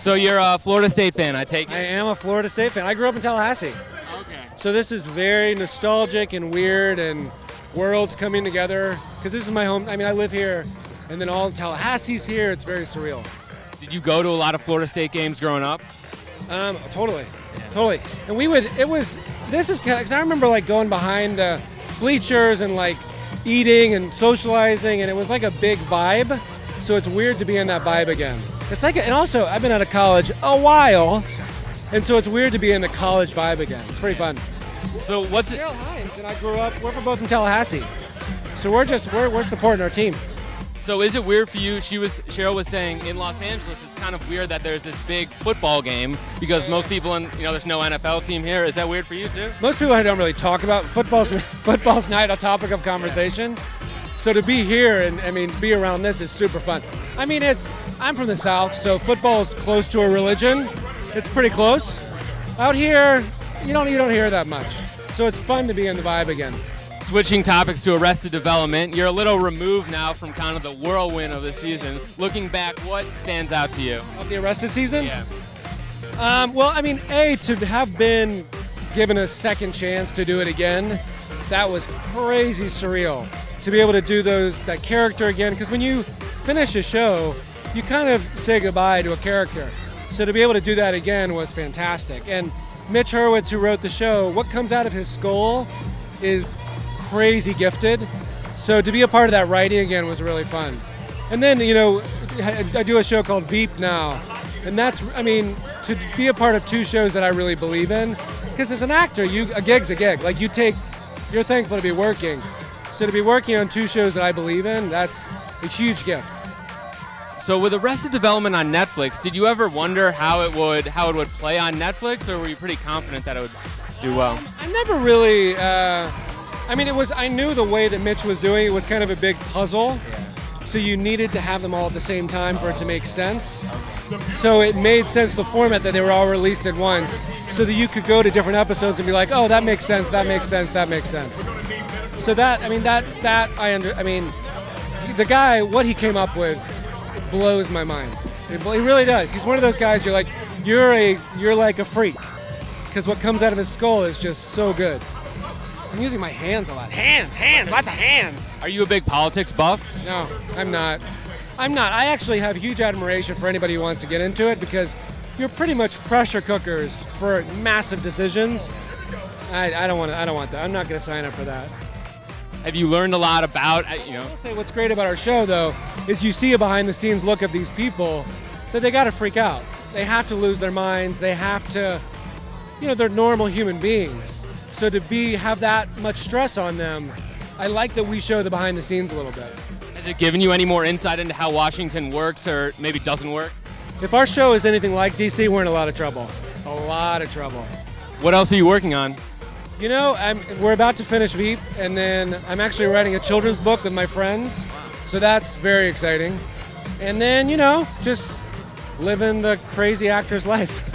So you're a Florida State fan, I take it? I am a Florida State fan. I grew up in Tallahassee. Okay. So this is very nostalgic and weird and worlds coming together. Because this is my home. I mean, I live here, and then all Tallahassee's here. It's very surreal. Did you go to a lot of Florida State games growing up? Totally. And this is kind of, because I remember like going behind the bleachers and like eating and socializing, and it was like a big vibe. So it's weird to be in that vibe again. It's like, and also I've been out of college a while, and so it's weird to be in the college vibe again. It's pretty fun. So what's it? Cheryl Hines and I grew up. We're both in Tallahassee, so we're supporting our team. So is it weird for you? Cheryl was saying in Los Angeles, it's kind of weird that there's this big football game because most people there's no NFL team here. Is that weird for you too? Most people I don't really talk about football's not a topic of conversation. So to be here and be around this is super fun. I mean, I'm from the South, so football is close to a religion. It's pretty close. Out here, you don't hear that much. So it's fun to be in the vibe again. Switching topics to Arrested Development, you're a little removed now from kind of the whirlwind of the season. Looking back, what stands out to you? Of the Arrested season? Yeah. Well, I mean, to have been given a second chance to do it again, that was crazy surreal. To be able to do that character again, because when you finish a show, you kind of say goodbye to a character. So to be able to do that again was fantastic. And Mitch Hurwitz, who wrote the show, what comes out of his skull is crazy gifted. So to be a part of that writing again was really fun. And then, I do a show called Veep now. And to be a part of two shows that I really believe in, because as an actor, a gig's a gig. Like you're thankful to be working. So to be working on two shows that I believe in, that's a huge gift. So with Arrested Development on Netflix, did you ever wonder how it would play on Netflix, or were you pretty confident that it would do well? I never really. I knew the way that Mitch was doing it was kind of a big puzzle. Yeah. So you needed to have them all at the same time for it to make sense. So it made sense, the format that they were all released at once, so that you could go to different episodes and be like, oh, that makes sense, that makes sense, that makes sense. So the guy, what he came up with blows my mind. He really does. He's one of those guys you're like a freak, because what comes out of his skull is just so good. I'm using my hands a lot. Hands, lots of hands. Are you a big politics buff? No, I'm not. I actually have huge admiration for anybody who wants to get into it, because you're pretty much pressure cookers for massive decisions. I don't want that. I'm not going to sign up for that. Have you learned a lot about, I'll say what's great about our show, though, is you see a behind-the-scenes look of these people that they got to freak out. They have to lose their minds. They have to, they're normal human beings. So to have that much stress on them, I like that we show the behind-the-scenes a little bit. Has it given you any more insight into how Washington works or maybe doesn't work? If our show is anything like DC, we're in a lot of trouble. A lot of trouble. What else are you working on? We're about to finish Veep, and then I'm actually writing a children's book with my friends, so that's very exciting. And then, just living the crazy actor's life.